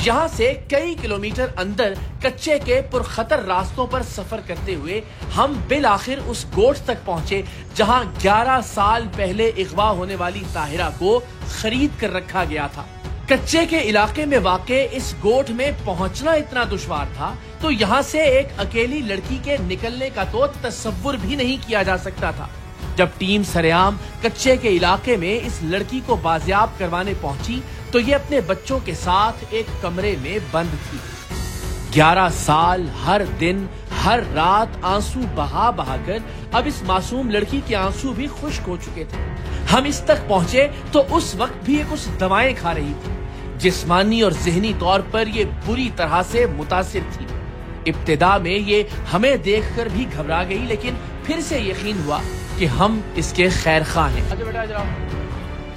यहाँ से कई किलोमीटर अंदर कच्चे के पुरखतर रास्तों पर सफर करते हुए हम बिल आखिर उस गोठ तक पहुंचे जहाँ 11 साल पहले अगवा होने वाली ताहिरा को खरीद कर रखा गया था। कच्चे के इलाके में वाक़े इस गोठ में पहुंचना इतना दुश्वार था तो यहाँ से एक अकेली लड़की के निकलने का तो तस्वुर भी नहीं किया जा सकता था। जब टीम सरेआम कच्चे के इलाके में इस लड़की को बाजियाब करवाने पहुंची तो ये अपने बच्चों के साथ एक कमरे में बंद थी। 11 साल हर दिन हर रात आंसू बहा बहाकर अब इस मासूम लड़की के आंसू भी खुश्क हो चुके थे। हम इस तक पहुंचे तो उस वक्त भी ये कुछ दवाएं खा रही थी। जिस्मानी और ज़हनी तौर पर ये बुरी तरह से मुतासिर थी। इब्तिदा में ये हमें देखकर भी घबरा गई, लेकिन फिर से यकीन हुआ कि हम इसके खैर खां हैं। अच्छा बेटा जरा,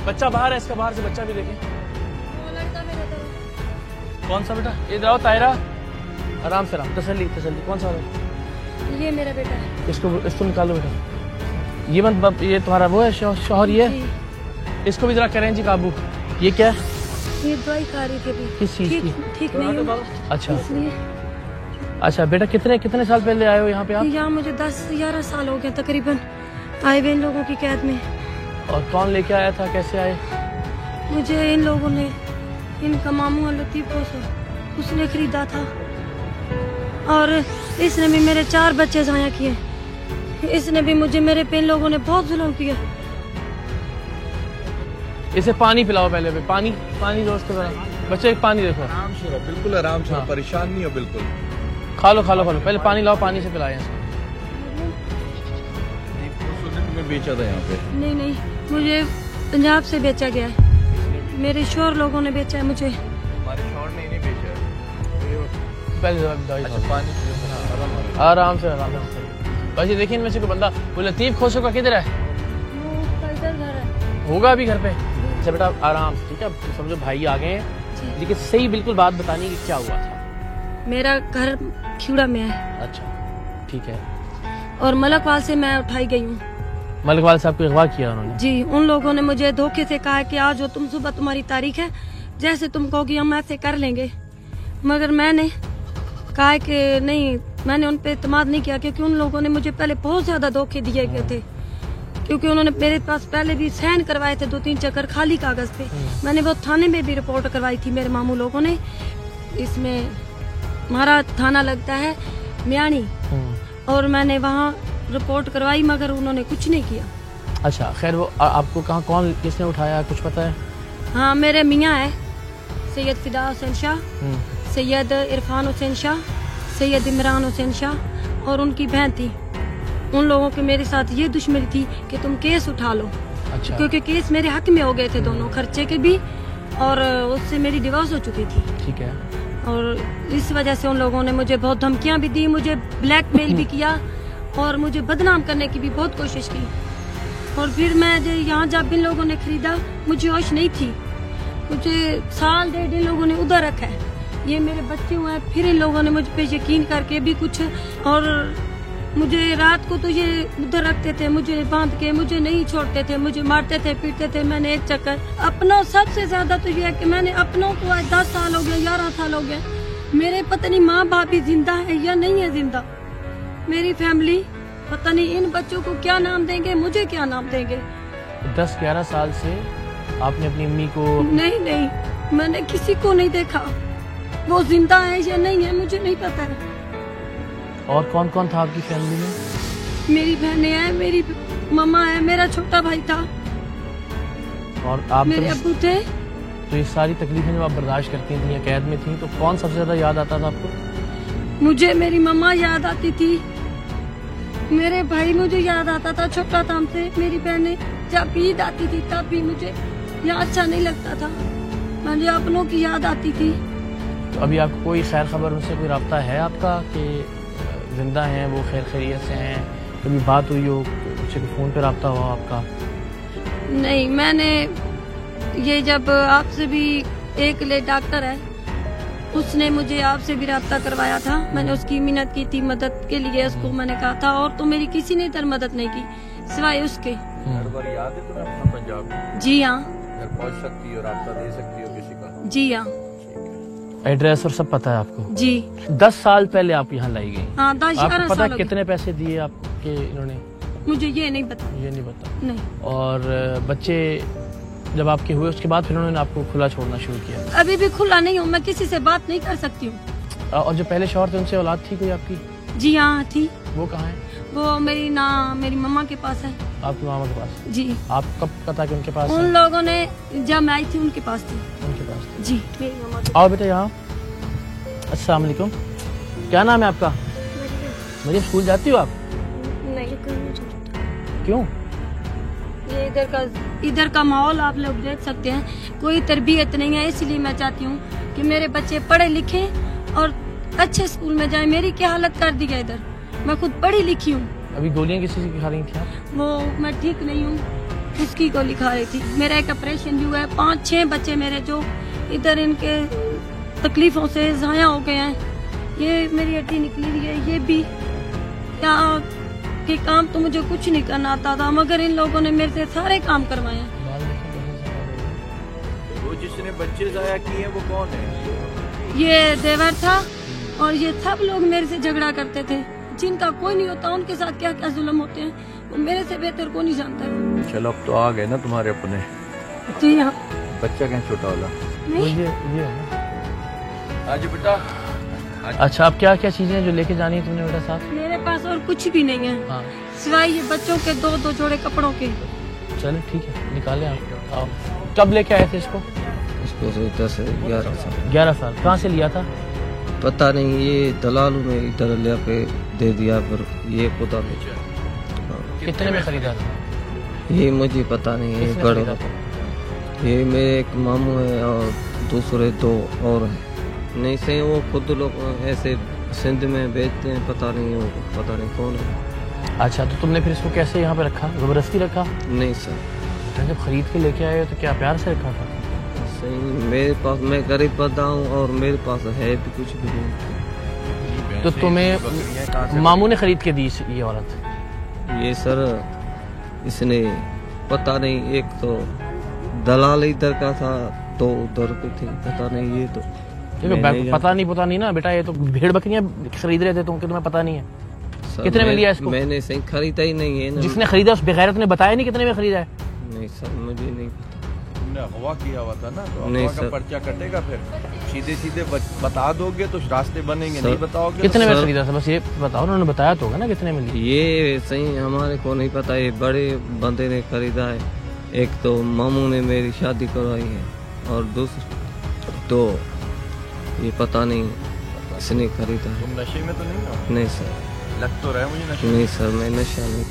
बच्चा बाहर है, इसका बाहर से बच्चा भी देखें। कौन सा बेटा? इधर आओ ताहिरा, आराम से आराम, तसल्ली तसल्ली। कौन सा है? ये मेरा बेटा है। इसको निकालो बेटा। ये तुम्हारा वो है शौहर, ये इसको भी जरा करें जी काबू। ये क्या है? ये दवाई खा रही थी। किस चीज की? ठीक नहीं हूँ। अच्छा बेटा, कितने साल पहले आए हो यहाँ पे आप? यहाँ मुझे 10-11 साल हो गए तकरीबन आए हुए इन लोगों की कैद में। और कौन लेके आया था, कैसे आए? मुझे इन लोगों ने, इनका मामू लतीफ उसने खरीदा था और इसने भी मेरे 4 बच्चे ज़ाया किए। इसने भी मुझे, मेरे पे इन लोगों ने बहुत जुल्म किया। इसे पानी पिलाओ पहले। पानी दोस्त को जरा। बच्चे पानी देखो। आराम से रहो, बिल्कुल आराम से रहो, परेशान नहीं हो बिल्कुल। खा लो पहले पानी लाओ, पानी से पिलाएं। तुम्हें बेचा था यहाँ पे? नहीं, मुझे पंजाब से बेचा गया है। मेरे शोहर लोगों ने बेचा है मुझे। हमारे शोहर ने नहीं बेचा। पहले अच्छा पानी आराम से। वैसे देखिए इनमें से कोई बंदा, वो लतीफ खोशो का किधर है? इधर घर है। होगा अभी घर पे। अच्छा बेटा आराम से, ठीक है? समझो भाई आ गए हैं, लेकिन सही बिल्कुल बात बतानी कि क्या हुआ था। मेरा घर खिवड़ा में है। अच्छा ठीक है। और मलकवाल से मैं उठाई गई हूँ। मलकवाल साहब को अगवा किया उन्होंने? जी, उन लोगों ने मुझे धोखे से कहा कि आज जो तुम सुबह, तुम्हारी तारीख है, जैसे तुम कहोगी हम ऐसे कर लेंगे। मगर मैंने कहा कि नहीं, मैंने उन पे इत्मीनान नहीं किया क्योंकि उन लोगों ने मुझे पहले बहुत ज्यादा धोखे दिए गए थे। क्योंकि उन्होंने मेरे पास पहले भी साइन करवाए थे 2-3 चक्कर खाली कागज पे। मैंने वो थाने में भी रिपोर्ट करवाई थी मेरे मामू लोगों ने। इसमें हमारा थाना लगता है मियानी, और मैंने वहाँ रिपोर्ट करवाई मगर उन्होंने कुछ नहीं किया। अच्छा खैर, वो आपको कहाँ, कौन किसने उठाया, कुछ पता है? हाँ, मेरे मियाँ है सैयद फिदा हुसैन शाह, सैयद इरफान हुसैन शाह, सैयद इमरान हुसैन शाह और उनकी बहन थी। उन लोगों की मेरे साथ ये दुश्मनी थी कि तुम केस उठा लो। अच्छा। क्योंकि केस मेरे हक में हो गए थे दोनों, खर्चे के भी, और उससे मेरी डिवोर्स हो चुकी थी। ठीक है। और इस वजह से उन लोगों ने मुझे बहुत धमकियां भी दी, मुझे ब्लैकमेल भी किया और मुझे बदनाम करने की भी बहुत कोशिश की। और फिर मैं यहाँ जब इन लोगों ने खरीदा, मुझे होश नहीं थी। मुझे 1.5 इन लोगों ने उधर रखा है। ये मेरे बच्चे हुए हैं। फिर इन लोगों ने मुझ पे यकीन करके भी कुछ, और मुझे रात को तो ये उधर रखते थे, मुझे बांध के, मुझे नहीं छोड़ते थे, मुझे मारते थे, पीटते थे। मैंने एक चक्कर अपनों, सबसे ज्यादा तो ये है कि मैंने अपनों को आज 10 साल हो गए, 11 साल हो गए, मेरे पता नहीं माँ बाप भी जिंदा है या नहीं है जिंदा। मेरी फैमिली पता नहीं इन बच्चों को क्या नाम देंगे, मुझे क्या नाम देंगे। 10-11 साल से आपने अपनी अम्मी को? नहीं, मैंने किसी को नहीं देखा। वो जिंदा है या नहीं है मुझे नहीं पता है। और कौन कौन था आपकी फैमिली में? मेरी बहनें हैं, मेरी मम्मा है, मेरा छोटा भाई था और आप? मेरे अब्बू थे। तो ये सारी तकलीफें जब आप बर्दाश्त करती थी या कैद में थी, तो कौन सबसे ज्यादा याद आता था आपको? मुझे मेरी मम्मा याद आती थी, मेरे भाई मुझे याद आता था, छोटा था हमसे। मेरी बहनें जब ईद आती थी तब भी मुझे यहाँ अच्छा नहीं लगता था, मुझे अपनों की याद आती थी। तो अभी आपको कोई खैर खबर उनसे, कोई रब्ता है आपका कि जिंदा हैं, वो खैर खैरियत से हैं? कभी बात हुई हो, उससे फोन पे रब्ता हुआ आपका? नहीं, मैंने ये जब आपसे भी, एक ले डॉक्टर है, उसने मुझे आपसे भी रब्ता करवाया था। मैंने उसकी मिन्नत की थी मदद के लिए, उसको मैंने कहा था, और तो मेरी किसी ने इधर मदद नहीं की सिवाय उसके। हर बार याद है तुम्हें अपना पंजाब? जी हाँ। घर पहुंच सकती हो, रास्ता दे सकती हो किसी का? जी हाँ। एड्रेस और सब पता है आपको? जी 10 साल पहले आप यहाँ लाई गई। हाँ 10-11 आपको पता साल है कितने पैसे दिए आपके इन्होंने? मुझे ये नहीं पता। ये नहीं पता। नहीं। और बच्चे जब आपके हुए उसके बाद फिर उन्होंने आपको खुला छोड़ना शुरू किया? अभी भी खुला नहीं हूँ, मैं किसी से बात नहीं कर सकती हूँ। और जो पहले शौहर थे उनसे औलाद थी कोई आपकी? जी हाँ थी। वो कहाँ है? वो मेरी मम्मा के पास है। आपकी मामा के पास? जी। आप कब पता कि उनके पास उन है? लोगों ने जब मैं आई थी उनके पास थी। उनके पास थी। जी मेरी मम्मा। आओ बेटा यहाँ। अस्सलाम वालेकुम। क्या नाम है आपका? मरियम। स्कूल जाती हो आप? नहीं। क्यों? ये इधर का माहौल आप लोग देख सकते हैं, कोई तरबियत नहीं है, इसलिए मैं चाहती हूँ कि मेरे बच्चे पढ़े लिखे और अच्छे स्कूल में जाए। मेरी क्या हालत कर दी है इधर, मैं खुद पढ़ी लिखी हूँ। अभी गोलियां किसी की खा रही थी आप? वो मैं ठीक नहीं हूँ, उसकी गोली खा रही थी। मेरा एक ऑपरेशन भी हुआ है। 5-6 बच्चे मेरे जो इधर इनके तकलीफों से ज़ाया हो गए हैं। ये मेरी हड्डी निकली हुई है, ये भी क्या कि काम तो मुझे कुछ नहीं करना आता था, मगर इन लोगों ने मेरे से सारे काम करवाए हैं। वो जिसने बच्चे जाया किए वो कौन है? ये देवर था और ये सब लोग मेरे से झगड़ा करते थे। जिनका कोई नहीं होता उनके साथ क्या क्या जुल्म होते हैं वो मेरे से बेहतर को नहीं जानता है। चलो अब तो आ गए ना तुम्हारे अपने। जी हाँ। बच्चा क्या छोटा वाला? नहीं। ये है ना? आज बेटा अच्छा, अब क्या क्या चीजें जो लेके जानी है तुमने बेटा साथ? मेरे पास और कुछ भी नहीं है हाँ सिवाय ये बच्चों के 2 जोड़े कपड़ों के। चलो ठीक है, निकाले आप। आओ। कब लेके आए थे इसको? इसको से 10-11 साल। 11 साल। कहाँ से लिया था? पता नहीं, ये दलालों ने इधर ले के दे दिया, पर ये पता नहीं। कितने में खरीदा था? ये मुझे पता नहीं है। किसने बड़े खरीदा था? ये मेरे एक मामू है और दूसरे 2 और हैं। नहीं से वो खुद लोग ऐसे सिंध में बेचते हैं, पता नहीं कौन है। अच्छा, तो तुमने फिर इसको कैसे यहाँ पे रखा? जबरदस्ती रखा? नहीं सर, तो जब खरीद के लेके आए हो तो क्या प्यार से रखा था? सही मेरे पास, मैं गरीब पैदा हूँ और मेरे पास है भी कुछ भी नहीं। तो तुम्हें मामू ने खरीद के दी ये औरत? ये सर इसने पता नहीं, एक तो दलाल इधर का था, 2 उधर के थे, पता नहीं। ये तो देखो पता नहीं ना बेटा, ये तो भेड़ बकरियां खरीद रहे थे तुम, तुम्हें पता नहीं है? सर, कितने में लिया इसको? मैंने सही खरीदा ही नहीं है ना। जिसने खरीदा उस बेगैरत ने बताया नहीं कितने में खरीदा है? नहीं सर, मुझे नहीं पता। तुमने अगवा किया हुआ था ना, तो नहीं अगवा का सर। पर्चा कटेगा। फिर सीधे बता दोगे तो रास्ते बनेंगे, सर, नहीं बताओगे कितने में सर- खरीदा था? बस ये बताओ, उन्होंने बताया तो होगा ना कितने में लिया? ये सही हमारे को नहीं पता, ये बड़े बंदे ने खरीदा है। एक तो मामू ने मेरी शादी करवाई है और दूसरा तो ये पता नहीं इसने खरीदा है। तुम नशे में तो नहीं हो? नहीं सर, लग तो रहा है मुझे नशे। नहीं सर, मैं नशा नहीं।